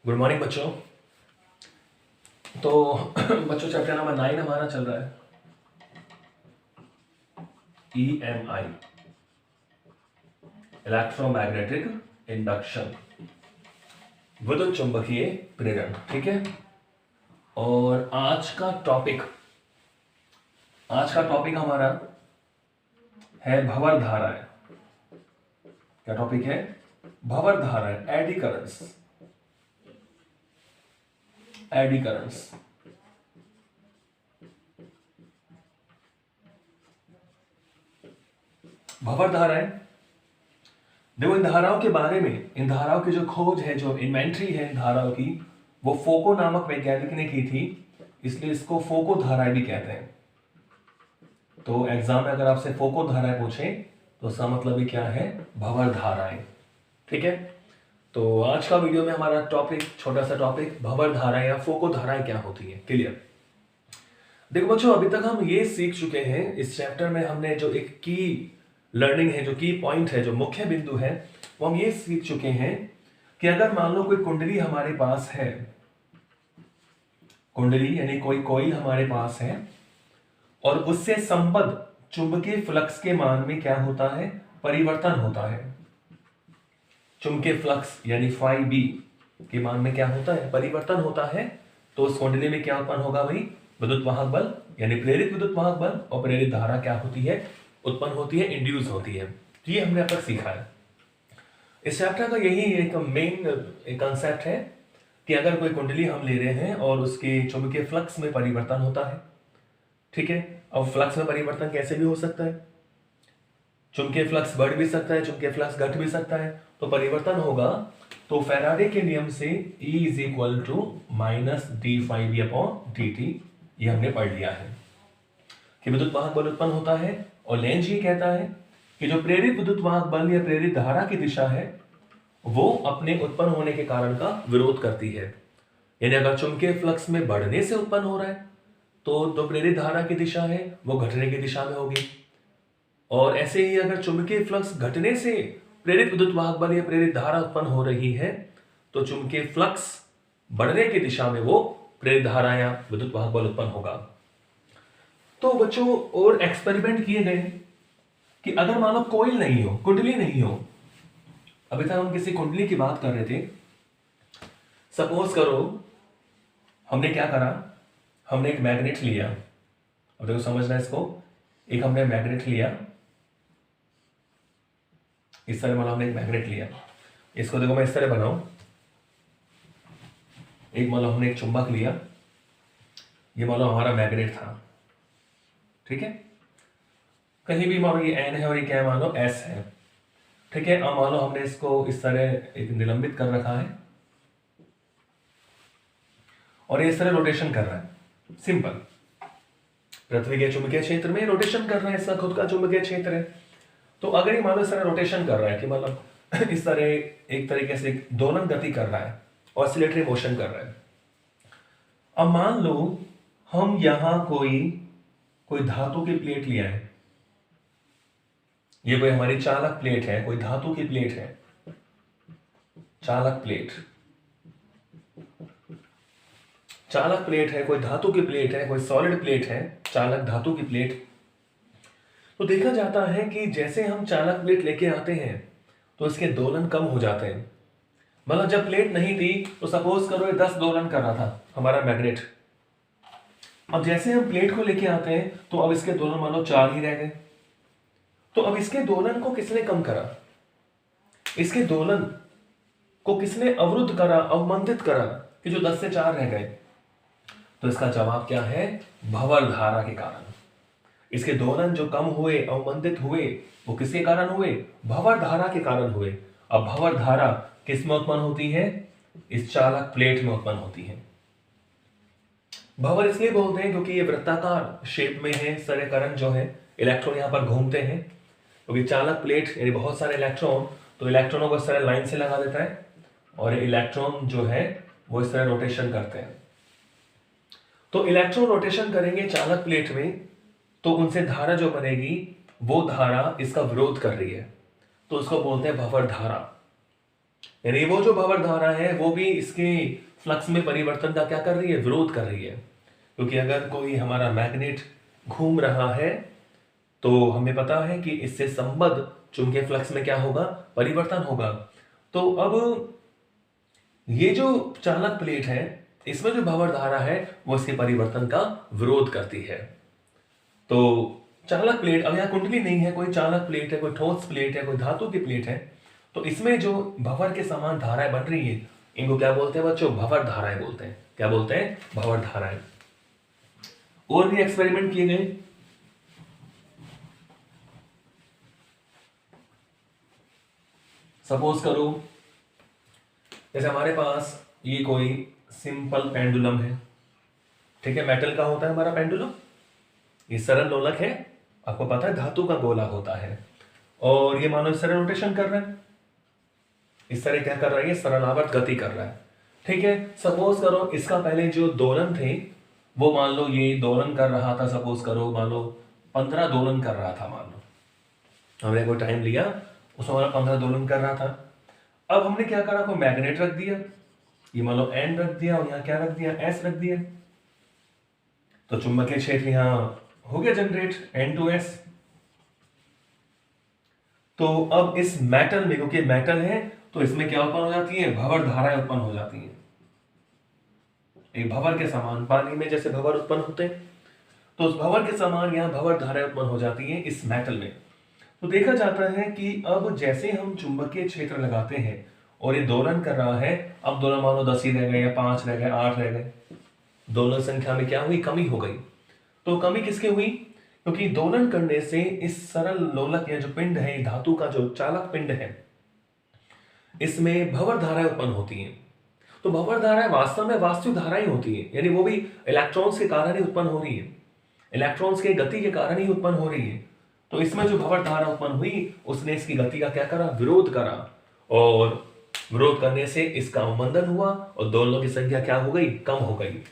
Good morning बच्चों। तो बच्चों चैप्टर नंबर 9 हमारा चल रहा है EMI, इलेक्ट्रोमैग्नेटिक इंडक्शन, विद्युत चुंबकीय प्रेरण। ठीक है। और आज का टॉपिक हमारा है भंवर धाराएं। क्या टॉपिक है? भंवर धाराएं, एडी करंट्स। भंवर धाराएं। देखो, इन धाराओं के बारे में, इन धाराओं की जो खोज है, जो इन्वेंट्री है इन धाराओं की, वो फोको नामक वैज्ञानिक ने की थी, इसलिए इसको फोको धाराएं भी कहते हैं। तो एग्जाम में अगर आपसे फोको धाराएं पूछे तो इसका मतलब भी क्या है? भंवर धाराएं। ठीक है। तो आज का वीडियो में हमारा टॉपिक, छोटा सा टॉपिक, भंवर धाराएं या फोको धाराएं क्या होती है। क्लियर? देखो बच्चों, अभी तक हम ये सीख चुके हैं, इस चैप्टर में हमने जो एक की लर्निंग है, जो की पॉइंट है, जो मुख्य बिंदु है, वो हम ये सीख चुके हैं कि अगर मान लो कोई कुंडली हमारे पास है, कुंडली यानी कोई कॉइल हमारे पास है, और उससे संबद्ध चुंबकीय फ्लक्स के मान में क्या होता है? परिवर्तन होता है। चुंबकीय फ्लक्स यानी फाई बी के मान में क्या होता है? परिवर्तन होता है। तो उस कुंडली में क्या उत्पन्न होगा भाई? विद्युत वाहक बल, यानी प्रेरित विद्युत वाहक बल, और प्रेरित धारा क्या होती है? उत्पन्न होती है, इंड्यूस होती है। तो ये हमने अब तक सीखा है। इस चैप्टर का यही एक मेन कंसेप्ट है कि अगर कोई कुंडली हम ले रहे हैं और उसके चुंबकीय फ्लक्स में परिवर्तन होता है। ठीक है। अब फ्लक्स में परिवर्तन कैसे भी हो सकता है? चुंबकीय फ्लक्स बढ़ भी सकता है, चुंबकीय फ्लक्स घट भी सकता है। तो परिवर्तन होगा तो फैराडे के नियम से E is equal to minus d∅v/dt, ये हमने पढ़ लिया है कि विद्युत वाहक बल उत्पन्न होता है। और लेंज ये कहता है कि जो प्रेरित विद्युत वाहक बल या प्रेरित धारा की दिशा है, वो अपने उत्पन्न होने के कारण का विरोध करती है। यानी अगर चुंबकीय फ्लक्स में बढ़ने से उत्पन्न हो रहा है तो जो प्रेरित धारा की दिशा है वो घटने की दिशा में होगी। और ऐसे ही अगर चुंबकीय फ्लक्स घटने से प्रेरित विद्युत वाहक बल या प्रेरित धारा उत्पन्न हो रही है तो चुंबकीय फ्लक्स बढ़ने की दिशा में वो प्रेरित धारा या विद्युत वाहक बल उत्पन्न होगा। तो बच्चों, और एक्सपेरिमेंट किए गए कि अगर मान लो कोइल नहीं हो, कुंडली नहीं हो, अभी तक हम किसी कुंडली की बात कर रहे थे। सपोज करो हमने क्या करा, हमने एक मैग्नेट लिया। अब देखो समझना इसको, एक हमने मैग्नेट लिया, इस तरह मान लो हमने एक मैग्नेट लिया, इसको देखो मैं इस तरह बनाऊं। एक मान लो हमने एक चुंबक लिया, ये मान लो हमारा मैग्नेट था। ठीक है। कहीं भी मान लो ये N है और ये क्या है? मान लो S है। ठीक है। अब मान लो हमने इसको इस तरह एक निलंबित कर रखा है और ये इस तरह रोटेशन कर रहा है। सिंपल, पृथ्वी के चुंबकीय क्षेत्र में रोटेशन कर रहा है, इसका खुद का चुंबकीय क्षेत्र है। तो अगर ये मान लो इस तरह रोटेशन कर रहा है कि मतलब इस तरह एक तरीके से दोलन गति कर रहा है, ऑसिलेटरी मोशन कर रहा है। अब मान लो हम यहां कोई धातु की प्लेट लिया है, ये कोई हमारी चालक प्लेट है, कोई धातु की प्लेट है, चालक प्लेट है, कोई धातु की प्लेट है, कोई सॉलिड प्लेट है, चालक धातु की प्लेट। तो देखा जाता है कि जैसे हम चालक प्लेट लेके आते हैं तो इसके दोलन कम हो जाते हैं। मतलब जब प्लेट नहीं थी तो सपोज करो ये 10 दोलन कर रहा था हमारा मैग्नेट। अब जैसे हम प्लेट को लेके आते हैं तो अब इसके दोलन मान लो 4 ही रह गए। तो अब इसके दोलन को किसने कम करा? इसके दोलन को किसने अवरुद्ध करा, अवमंदित करा कि जो 10 से 4 रह गए? तो इसका जवाब क्या है? भंवर धारा के कारण। इसके दोलन जो कम हुए, अवमंदित हुए, वो किसके कारण हुए? भंवर धारा के कारण हुए। अब भंवर धारा किस में उत्पन्न होती है? इस चालक प्लेट में उत्पन्न होती है। भंवर इसलिए बोलते हैं क्योंकि ये वृत्ताकार शेप में है। सारे करंट जो है, इलेक्ट्रॉन यहां पर घूमते हैं, क्योंकि चालक प्लेट यानी बहुत सारे इलेक्ट्रॉन, तो इलेक्ट्रॉनों को इस तरह लाइन से लगा देता है और इलेक्ट्रॉन जो है वो इस तरह रोटेशन करते हैं। तो इलेक्ट्रॉन रोटेशन करेंगे चालक प्लेट में तो उनसे धारा जो बनेगी वो धारा इसका विरोध कर रही है, तो उसको बोलते हैं भंवर धारा। यानी वो जो भंवर धारा है वो भी इसके फ्लक्स में परिवर्तन का क्या कर रही है, विरोध कर रही है। क्योंकि अगर कोई हमारा मैग्नेट घूम रहा है तो हमें पता है कि इससे संबद्ध चुंबकीय फ्लक्स में क्या होगा, परिवर्तन होगा। तो अब ये जो चालक प्लेट है इसमें जो भंवर धारा है वो इसके परिवर्तन का विरोध करती है। तो चालक प्लेट, अब यहाँ कुंडली नहीं है, कोई चालक प्लेट है, कोई ठोस प्लेट है, कोई धातु की प्लेट है, तो इसमें जो भंवर के समान धाराएं बन रही है इनको क्या बोलते हैं बच्चों, भंवर धाराएं बोलते हैं। क्या बोलते हैं, भंवर धाराएं। और भी एक्सपेरिमेंट किए गए। सपोज करो जैसे हमारे पास ये कोई सिंपल पेंडुलम है, ठीक है, मेटल का होता है हमारा पेंडुलम। ये सरल लोलक है, आपको पता है धातु का गोला होता है, और ये मानो इस तरह रोटेशन कर रहा है, इस तरह क्या कर रहा है, ये सरलावर्त गति कर रहा है। ठीक है, सपोज करो इसका पहले जो दोलन थे वो मान लो ये दोलन कर रहा था, सपोज करो मान लो 15 दोलन कर रहा था, मान लो हमने कोई टाइम लिया उसमें हमारा 15 दोलन कर रहा था। अब हमने क्या करा, कोई मैग्नेट रख दिया, ये मान लो एन रख दिया और यहाँ क्या रख दिया, एस रख दिया, तो चुंबकीय क्षेत्र यहाँ हो गया जनरेट, N2S। तो अब इस मेटल में, क्योंकि मेटल है तो इसमें क्या उत्पन्न हो जाती है, भंवर धाराएं उत्पन्न हो जाती हैं। एक भंवर के समान, पानी में जैसे भंवर उत्पन्न होते हैं तो उस भंवर के समान यहाँ भंवर धाराएं उत्पन्न हो जाती हैं इस मेटल में। तो देखा जाता है कि अब जैसे हम चुंबकीय क्षेत्र लगाते हैं और ये दोलन कर रहा है, अब दोलन मान लो 10 ही रह गए या 5 रह गए, 8 रह गए, दोलन संख्या में क्या हुई, कमी हो गई। तो कमी किसके हुई, क्योंकि दोलन करने से इस सरल लोलक या जो पिंड है, धातु का जो चालक पिंड है, इसमें भंवर धाराएं उत्पन्न होती हैं। तो भंवर धाराएं वास्तव में वास्तविक धाराएं होती है, यानी वो भी इलेक्ट्रॉन्स के कारण ही उत्पन्न हो रही है, इलेक्ट्रॉन्स के गति के कारण ही उत्पन्न हो रही है। तो इसमें जो भंवर धारा उत्पन्न हुई उसने इसकी गति का क्या करा, विरोध करा, और विरोध करने से इसका अवमंदन हुआ और दोलनों की संख्या क्या हो गई, कम हो गई।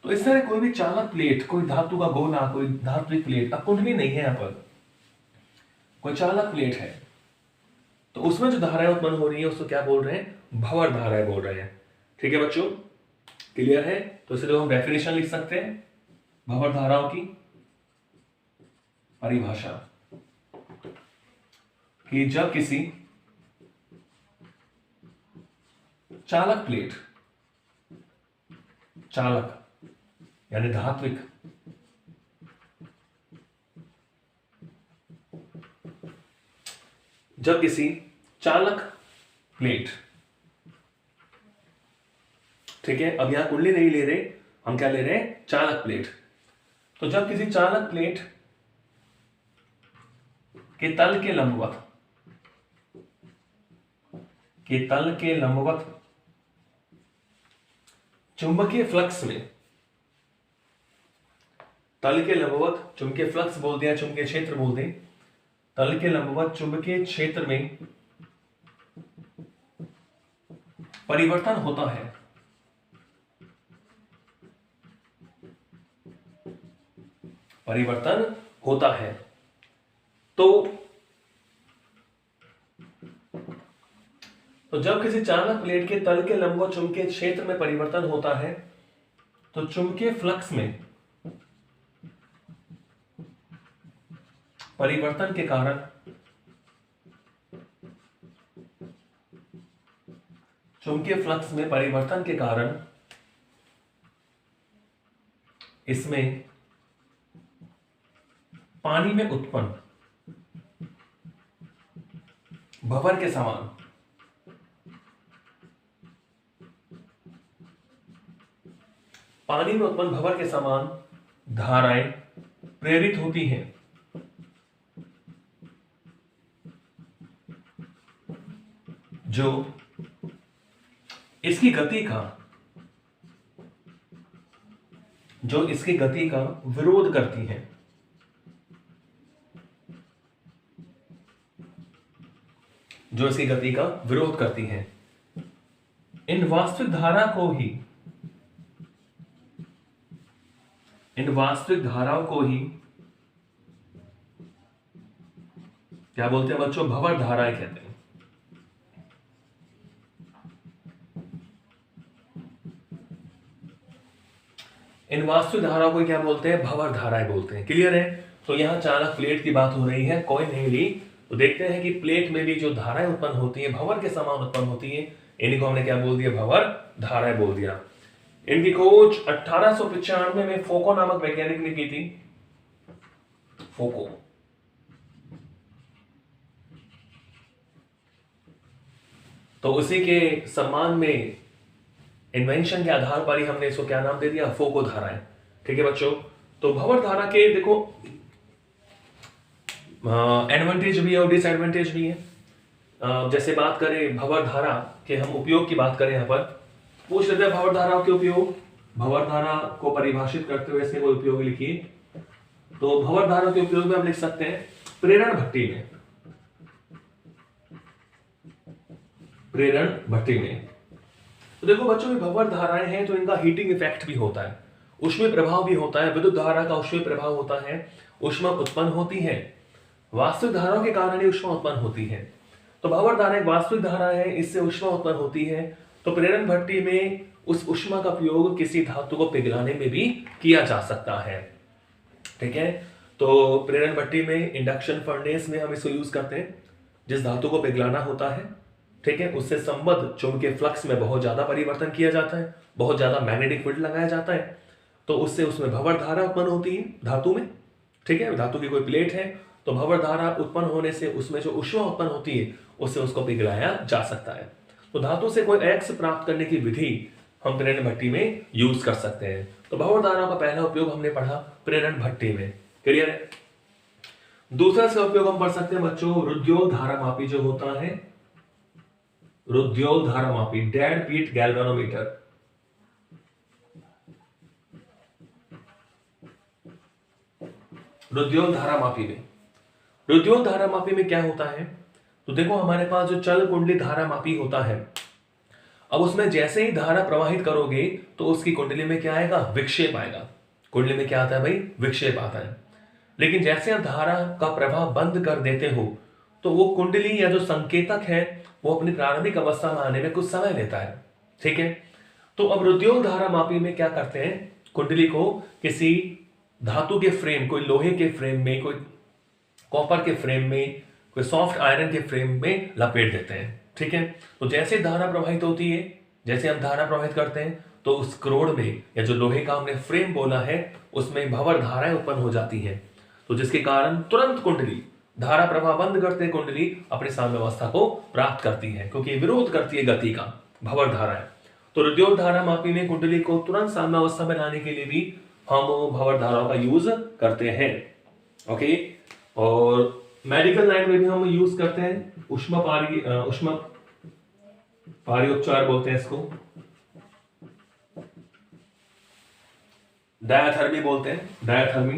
तो इस तरह कोई भी चालक प्लेट, कोई धातु का गोला, कोई धात्विक प्लेट, अब कुंडली नहीं है यहाँ पर, कोई चालक प्लेट है, तो उसमें जो धाराएं उत्पन्न हो रही है उसको क्या बोल रहे हैं, भंवर धाराएं बोल रहे हैं। ठीक है बच्चों, क्लियर है। तो इसलिए हम डेफिनेशन लिख सकते हैं भंवर धाराओं की परिभाषा, कि जब किसी चालक प्लेट, चालक यानी धात्विक, जब किसी चालक प्लेट, ठीक है, अब यहां कुंडली नहीं ले रहे, हम क्या ले रहे हैं, चालक प्लेट। तो जब किसी चालक प्लेट के तल के लंबवत, के तल के लंबवत चुंबकीय फ्लक्स में, तल के लंबवत चुंबकीय फ्लक्स बोलते हैं, चुंबकीय क्षेत्र बोलते हैं, तल के लंबवत चुंबकीय क्षेत्र में परिवर्तन होता है, परिवर्तन होता है। तो जब किसी चालक प्लेट के तल के लंबवत चुंबकीय क्षेत्र में परिवर्तन होता है तो चुंबकीय फ्लक्स में परिवर्तन के कारण चुंबकीय फ्लक्स में परिवर्तन के कारण इसमें पानी में उत्पन्न भंवर के समान पानी में उत्पन्न भंवर के समान धाराएं प्रेरित होती हैं, जो इसकी गति का विरोध करती हैं। जो इसकी गति का विरोध करती हैं। इन वास्तविक धाराओं को ही क्या बोलते हैं बच्चों, भंवर धाराएं कहते हैं। इन वास्तविक धाराओं को क्या बोलते हैं? भंवर धाराएं बोलते हैं। क्लियर है? तो यहाँ चालक प्लेट की बात हो रही है, कोई नहीं ली। तो देखते हैं कि प्लेट में भी जो धाराएं उत्पन्न होती है भंवर के समान उत्पन्न होती है, इन्हीं को हमने क्या बोल दिया? भंवर धाराएं बोल दिया। इनकी खोज 1895 में फोको नामक वैज्ञानिक ने की थी। फोको। तो उसी के सम्मान में इन्वेंशन के आधार पर ही हमने इसको क्या नाम दे दिया? फोको धाराएं। ठीक है बच्चों? तो भंवर धारा के देखो एडवांटेज भी है और डिसएडवांटेज भी है। जैसे बात करें भंवर धारा के, हम उपयोग की बात करें, यहां पर पूछ लेते हैं भंवर धाराओं के उपयोग। भंवर धारा को परिभाषित करते हुए इसके कोई उपयोग लिखिए। तो भंवर धारा के उपयोग में हम लिख सकते हैं प्रेरण भट्टी में। प्रेरण भट्टी में तो देखो बच्चों, ये भंवर धाराएं हैं तो इनका हीटिंग इफेक्ट भी होता है, ऊष्मीय प्रभाव भी होता है। विद्युत धारा का ऊष्मीय प्रभाव होता है, ऊष्मा उत्पन्न होती है। वास्तविक धाराओं के कारण ही ऊष्मा उत्पन्न होती है। तो भंवर धारा एक वास्तविक धारा है, इससे ऊष्मा उत्पन्न होती है। तो प्रेरण भट्टी में उस ऊष्मा का उपयोग किसी धातु को पिघलाने में भी किया जा सकता है। ठीक है? तो प्रेरण भट्टी में, इंडक्शन फर्नेस में हम इसको यूज करते हैं। जिस धातु को पिघलाना होता है, ठीक है, उससे संबद्ध चुंबकीय फ्लक्स में बहुत ज्यादा परिवर्तन किया जाता है, बहुत ज्यादा मैग्नेटिक फील्ड लगाया जाता है, तो उससे उसमें भंवर धारा उत्पन्न होती है धातु में। ठीक है? धातु की कोई प्लेट है तो भंवर धारा उत्पन्न होने से उसमें जो ऊष्मा उत्पन्न होती है उससे उसको पिघलाया जा सकता है। तो धातु से कोई एक्स प्राप्त करने की विधि हम प्रेरण भट्टी में यूज कर सकते हैं। तो भंवर धारा का पहला उपयोग हमने पढ़ा प्रेरण भट्टी में। क्लियर है? दूसरा इसका उपयोग हम पढ़ सकते हैं बच्चों रुद्योत धारामापी जो होता है, रुद्योत धारामापी, डेड पीट गैल्वेनोमीटर। रुद्योत धारामापी में, रुद्योत धारामापी में क्या होता है? तो देखो हमारे पास जो चल कुंडली धारामापी होता है, अब उसमें जैसे ही धारा प्रवाहित करोगे तो उसकी कुंडली में क्या आएगा? विक्षेप आएगा। कुंडली में क्या आता है भाई? विक्षेप आता है। लेकिन जैसे आप धारा का प्रवाह बंद कर देते हो तो वो कुंडली या जो संकेतक है वो अपनी प्रारंभिक अवस्था में आने में कुछ समय लेता है। ठीक है? तो अब रुद्योत धारामापी में क्या करते हैं? कुंडली को किसी धातु के फ्रेम, कोई लोहे के फ्रेम में, कोई कॉपर के फ्रेम में, कोई सॉफ्ट आयरन के फ्रेम में लपेट देते हैं। ठीक है? तो जैसे धारा प्रवाहित होती है, जैसे हम धारा प्रवाहित करते हैं तो उस क्रोड में या जो लोहे का हमने फ्रेम बोला है उसमें भंवर धाराएं उत्पन्न हो जाती हैं। तो जिसके कारण तुरंत कुंडली, धारा प्रवाह बंद करते कुंडली अपनी साम्यावस्था को प्राप्त करती है, क्योंकि विरोध करती है गति का, भंवर धाराएं। तो रुद्योत धारामापी में कुंडली को तुरंत साम्यावस्था में लाने के लिए भी हम भंवर धाराओं का यूज करते हैं। ओके? और मेडिकल लाइन में भी हम यूज करते हैं उष्मा पारी उपचार बोलते हैं इसको, डायाथर्मी बोलते हैं, डायाथर्मी।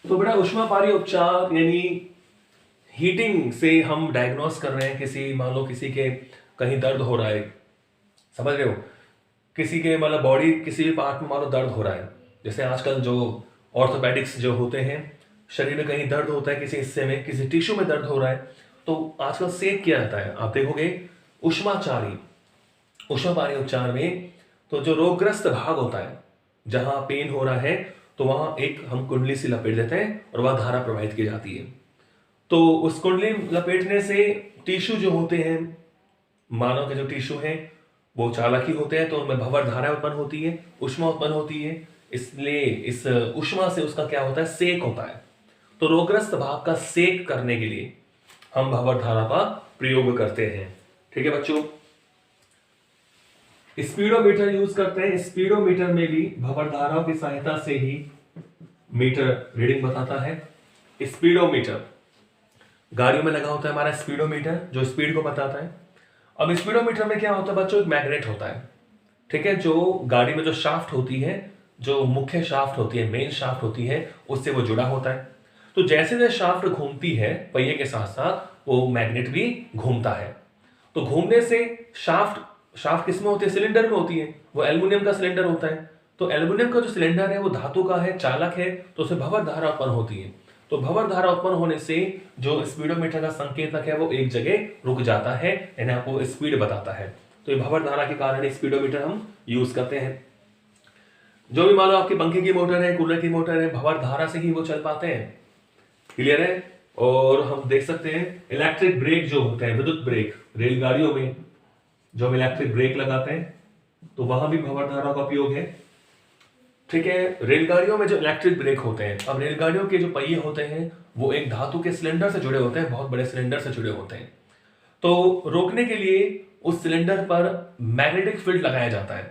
तो बड़ा उष्मा पारी उपचार यानी हीटिंग से हम डायग्नोस कर रहे हैं किसी, मान लो किसी के कहीं दर्द हो रहा है, समझ रहे हो, किसी के मतलब बॉडी किसी भी पार्ट में मान लो दर्द हो रहा है। जैसे आजकल जो ऑर्थोपेडिक्स जो होते हैं, शरीर में कहीं दर्द होता है, किसी हिस्से में, किसी टिश्यू में दर्द हो रहा है, तो आजकल सेक किया जाता है। आप देखोगे उष्माचारी, उष्मापारी उपचार में तो जो रोगग्रस्त भाग होता है, जहां पेन हो रहा है, तो वहां एक हम कुंडली से लपेट देते हैं और वह धारा प्रवाहित की जाती है। तो उस कुंडली लपेटने से टिश्यू जो होते हैं, मानव के जो टिश्यू हैं वो चालक ही होते हैं, तो उनमें भंवर धारा उत्पन्न होती है, उष्मा उत्पन्न होती है। इसलिए इस उष्मा से उसका क्या होता है? सेक होता है। तो रोगग्रस्त भाग का सेक करने के लिए हम भंवर धारा का प्रयोग करते हैं। ठीक है बच्चों? स्पीडोमीटर यूज करते हैं। स्पीडोमीटर में भी भंवर धाराओं की सहायता से ही मीटर रीडिंग बताता है। स्पीडोमीटर गाड़ियों में लगा होता है हमारा स्पीडोमीटर, जो स्पीड को बताता है। अब स्पीडोमीटर में क्या होता है बच्चों? एक मैग्नेट होता है। ठीक है? जो गाड़ी में जो शाफ्ट होती है, जो मुख्य शाफ्ट होती है, मेन शाफ्ट होती है, उससे वो जुड़ा होता है। तो जैसे जैसे शाफ्ट घूमती है पहिए के साथ साथ, वो मैग्नेट भी घूमता है। तो घूमने से शाफ्ट किसमें होती है? सिलेंडर में होती है। वो एल्युमिनियम का सिलेंडर होता है। तो एल्युमिनियम का जो सिलेंडर है वो धातु का है, चालक है, तो उसमें भंवर धारा उत्पन्न होती है। तो भंवर धारा उत्पन्न होने से जो स्पीडोमीटर का संकेतक है वो एक जगह रुक जाता है, यानी आपको स्पीड बताता है। तो ये भंवर धारा के कारण स्पीडोमीटर हम यूज करते हैं। जो भी मान लो आपके पंखे की मोटर है, कूलर की मोटर है, भंवर धारा से ही वो चल पाते हैं। क्लियर है। और हम देख सकते हैं इलेक्ट्रिक ब्रेक जो होते हैं, विद्युत ब्रेक, रेलगाड़ियों में जो हम इलेक्ट्रिक ब्रेक लगाते हैं तो वहां भी भंवर धारा का उपयोग है। ठीक है। रेलगाड़ियों में जो इलेक्ट्रिक ब्रेक होते हैं, अब रेलगाड़ियों के जो पहिए होते हैं वो एक धातु के सिलेंडर से जुड़े होते हैं, बहुत बड़े सिलेंडर से जुड़े होते हैं। तो रोकने के लिए उस सिलेंडर पर मैग्नेटिक फील्ड लगाया जाता है,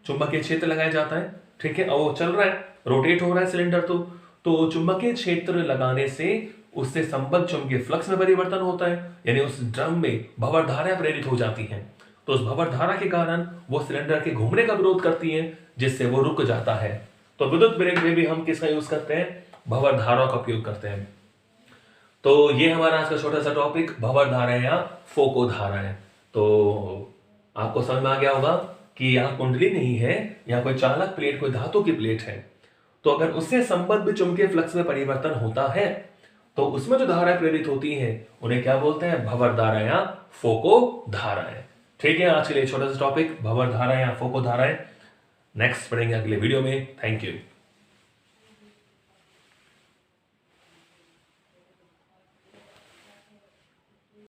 चुंबकीय क्षेत्र लगाया जाता है। ठीक है। और वो चल रहा है, रोटेट हो रहा है सिलेंडर, तो चुंबकीय क्षेत्र लगाने से उससे संबद्ध चुंबकीय फ्लक्स में परिवर्तन होता है, यानी उस ड्रम में भंवर धारा प्रेरित हो जाती हैं। तो उस भंवर धारा के कारण वो सिलेंडर के घूमने का विरोध करती है, जिससे वो रुक जाता है। तो विद्युत ब्रेक में भी हम किसका यूज करते हैं? भंवर धारा का उपयोग करते हैं। तो ये हमारा आज का छोटा सा टॉपिक भंवर धाराएं या फोको धाराएं। तो आपको समझ में आ गया होगा कि यहाँ कुंडली नहीं है, यहाँ कोई चालक प्लेट, कोई धातु की प्लेट है। तो अगर उससे संबद्ध चुंबकीय फ्लक्स में परिवर्तन होता है तो उसमें जो धाराएं प्रेरित होती हैं उन्हें क्या बोलते हैं? भंवर धाराएं या फोको धाराएं। ठीक है। आज के लिए छोटा सा टॉपिक भंवर धाराएं या फोको धाराएं। नेक्स्ट पढ़ेंगे अगले वीडियो में। Thank you.